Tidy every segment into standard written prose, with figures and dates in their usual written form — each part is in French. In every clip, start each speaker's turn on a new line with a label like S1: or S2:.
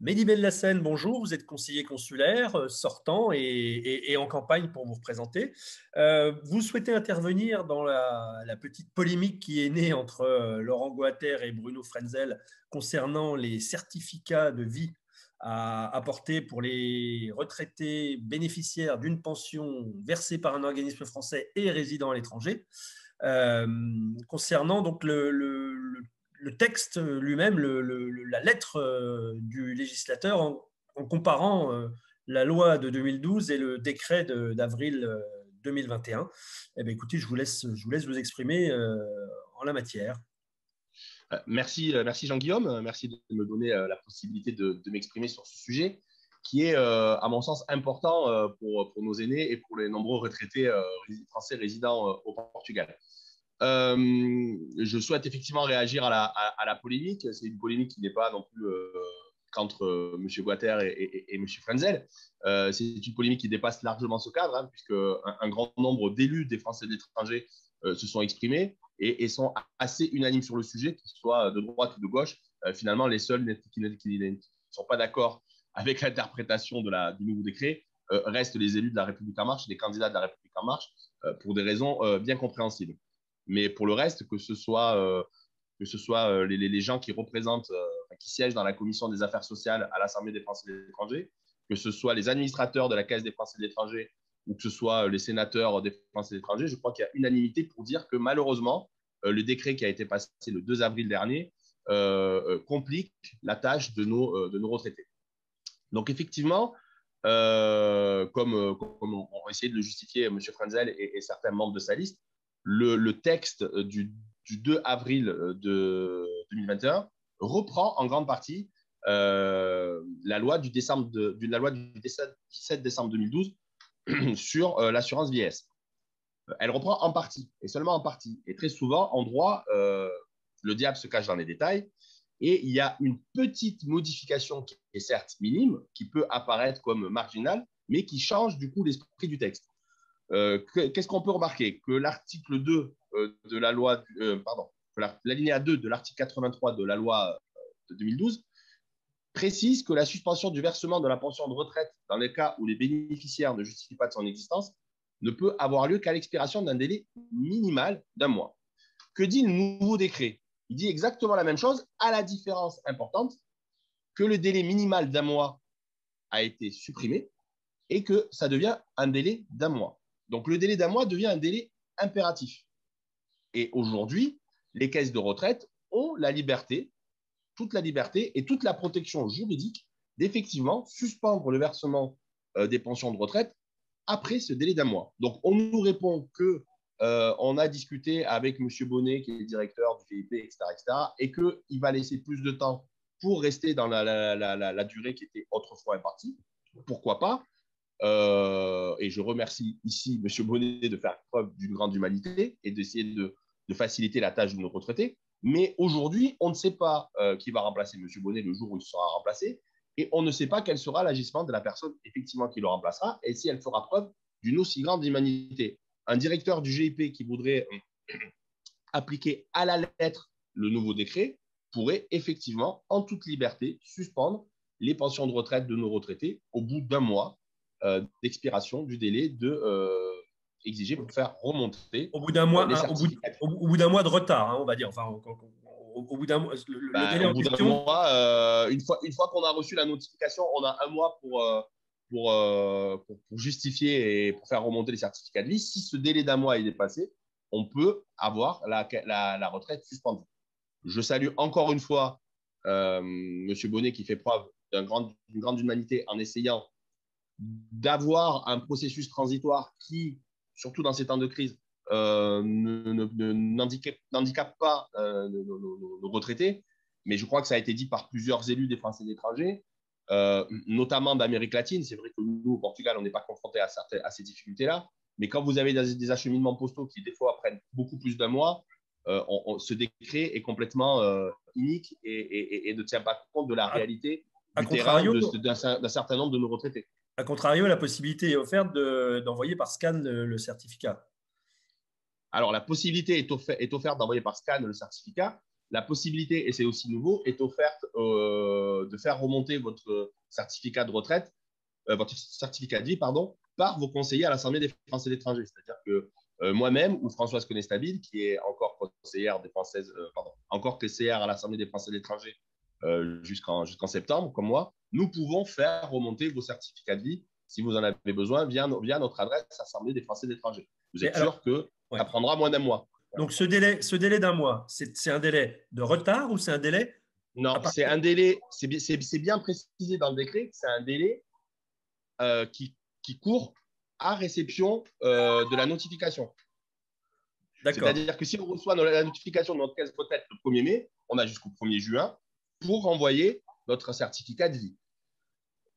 S1: Mehdi Belhassen, bonjour, vous êtes conseiller consulaire sortant et en campagne pour vous représenter. Vous souhaitez intervenir dans la petite polémique qui est née entre Laurent Goater et Bruno Frenzel concernant les certificats de vie à apporter pour les retraités bénéficiaires d'une pension versée par un organisme français et résidant à l'étranger. Euh, Concernant donc le texte lui-même, la lettre du législateur en comparant la loi de 2012 et le décret d'avril 2021. Eh bien, écoutez, je vous laisse vous exprimer en la matière.
S2: Merci Jean-Guillaume, merci de me donner la possibilité de m'exprimer sur ce sujet qui est, à mon sens, important pour nos aînés et pour les nombreux retraités français résidant au Portugal. Je souhaite effectivement réagir à la polémique. C'est une polémique qui n'est pas non plus qu'entre M. Guater et M. Frenzel. C'est une polémique qui dépasse largement ce cadre, hein, puisque un grand nombre d'élus des Français de l'étranger se sont exprimés et sont assez unanimes sur le sujet, qu'ils soient de droite ou de gauche. Finalement, les seuls qui ne sont pas d'accord avec l'interprétation du nouveau décret restent les élus de la République en marche, les candidats de la République en marche, pour des raisons bien compréhensibles. Mais pour le reste, que ce soit les gens qui représentent, qui siègent dans la commission des affaires sociales à l'Assemblée des Français de l'étranger, que ce soit les administrateurs de la Caisse des Français de l'étranger ou que ce soit les sénateurs des Français de l'étranger, je crois qu'il y a unanimité pour dire que malheureusement, le décret qui a été passé le 2 avril dernier complique la tâche de nos retraités. Donc effectivement, comme on essayé de le justifier M. Frenzel et certains membres de sa liste, le texte du 2 avril de 2021 reprend en grande partie la loi du 17 décembre 2012 sur l'assurance vieillesse. Elle reprend en partie, et seulement en partie. Et très souvent, en droit, le diable se cache dans les détails, et il y a une petite modification qui est certes minime, qui peut apparaître comme marginale, mais qui change du coup l'esprit du texte. Qu'est-ce qu'on peut remarquer? Que l'article 2 de la loi, l'alinéa 2 de l'article 83 de la loi de 2012 précise que la suspension du versement de la pension de retraite dans les cas où les bénéficiaires ne justifient pas de son existence ne peut avoir lieu qu'à l'expiration d'un délai minimal d'un mois. Que dit le nouveau décret? Il dit exactement la même chose, à la différence importante que le délai minimal d'un mois a été supprimé et que ça devient un délai d'un mois. Donc, le délai d'un mois devient un délai impératif. Et aujourd'hui, les caisses de retraite ont la liberté, toute la liberté et toute la protection juridique d'effectivement suspendre le versement des pensions de retraite après ce délai d'un mois. Donc, on nous répond que on a discuté avec M. Bonnet, qui est le directeur du GIP, etc., et qu'il va laisser plus de temps pour rester dans la durée qui était autrefois impartie. Pourquoi pas? Et je remercie ici M. Bonnet de faire preuve d'une grande humanité et d'essayer de faciliter la tâche de nos retraités. Mais aujourd'hui, on ne sait pas qui va remplacer M. Bonnet le jour où il sera remplacé et on ne sait pas quel sera l'agissement de la personne effectivement qui le remplacera et si elle fera preuve d'une aussi grande humanité. Un directeur du GIP qui voudrait appliquer à la lettre le nouveau décret pourrait effectivement, en toute liberté, suspendre les pensions de retraite de nos retraités au bout d'un mois d'expiration du délai exigé pour faire remonter
S1: Au bout d'un mois,
S2: les
S1: hein,
S2: certificats.
S1: au bout d'un mois de retard, hein, on va dire. Enfin, au bout d'un mois, le délai
S2: Au
S1: en
S2: bout d'un
S1: question.
S2: mois, une fois qu'on a reçu la notification, on a un mois pour justifier et pour faire remonter les certificats de vie. Si ce délai d'un mois est dépassé, on peut avoir la retraite suspendue. Je salue encore une fois M. Bonnet qui fait preuve d'une grande humanité en essayant d'avoir un processus transitoire qui, surtout dans ces temps de crise, n'handicape pas nos retraités. Mais je crois que ça a été dit par plusieurs élus des Français de l'étranger, notamment d'Amérique latine. C'est vrai que nous, au Portugal, on n'est pas confronté à ces difficultés-là. Mais quand vous avez des acheminements postaux qui, des fois, prennent beaucoup plus d'un mois, ce décret est complètement inique et ne tient pas compte de la
S1: À,
S2: réalité
S1: à
S2: du terrain
S1: contrario,
S2: d'un certain nombre de nos retraités.
S1: à contrario, la possibilité est offerte d'envoyer par scan le certificat.
S2: Alors, la possibilité est offerte d'envoyer par scan le certificat, la possibilité, et c'est aussi nouveau, est offerte de faire remonter votre certificat de retraite, votre certificat de vie, pardon, par vos conseillers à l'Assemblée des Français de l'étranger. C'est-à-dire que moi-même ou Françoise Conestabil, qui est encore conseillère des Françaises, encore conseillère à l'Assemblée des Français de l'étranger jusqu'en septembre, comme moi, nous pouvons faire remonter vos certificats de vie si vous en avez besoin via notre adresse Assemblée des Français de l'étranger. Vous êtes sûr que ça prendra moins d'un mois.
S1: Donc, ce délai d'un mois, c'est un délai de retard ou c'est un délai?
S2: Non, c'est un délai, c'est bien précisé dans le décret, c'est un délai qui court à réception de la notification. C'est-à-dire que si on reçoit la notification de notre caisse retraite le 1er mai, on a jusqu'au 1er juin pour renvoyer notre certificat de vie.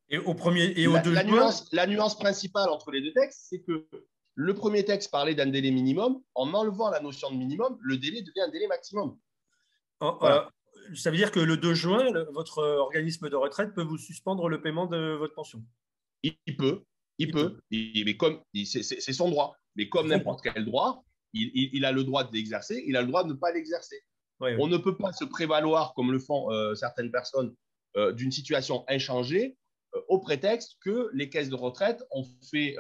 S1: Et au 2 juin,
S2: la nuance principale entre les deux textes, c'est que le premier texte parlait d'un délai minimum. En enlevant la notion de minimum, le délai devient un délai maximum.
S1: Voilà. Ça veut dire que le 2 juin, votre organisme de retraite peut vous suspendre le paiement de votre pension?
S2: Il peut. Mais comme c'est son droit. Mais comme n'importe quel droit, il a le droit de l'exercer, il a le droit de ne pas l'exercer.
S1: Oui.
S2: On ne peut pas se prévaloir, comme le font certaines personnes, d'une situation inchangée au prétexte que les caisses de retraite ont fait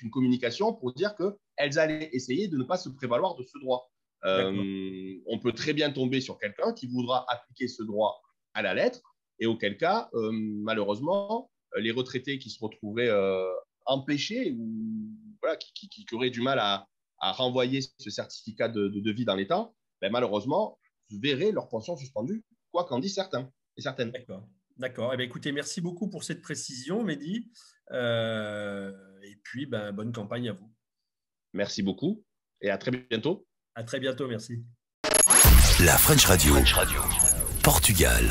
S2: une communication pour dire qu'elles allaient essayer de ne pas se prévaloir de ce droit. On peut très bien tomber sur quelqu'un qui voudra appliquer ce droit à la lettre, et auquel cas, malheureusement, les retraités qui se retrouveraient empêchés ou qui auraient du mal à renvoyer ce certificat de vie dans les temps, malheureusement, verraient leur pension suspendue, quoi qu'en disent certains et certaines.
S1: D'accord. Écoutez, merci beaucoup pour cette précision, Mehdi. Et puis, bonne campagne à vous.
S2: Merci beaucoup et à très bientôt.
S1: À très bientôt, merci.
S3: La French Radio. Portugal.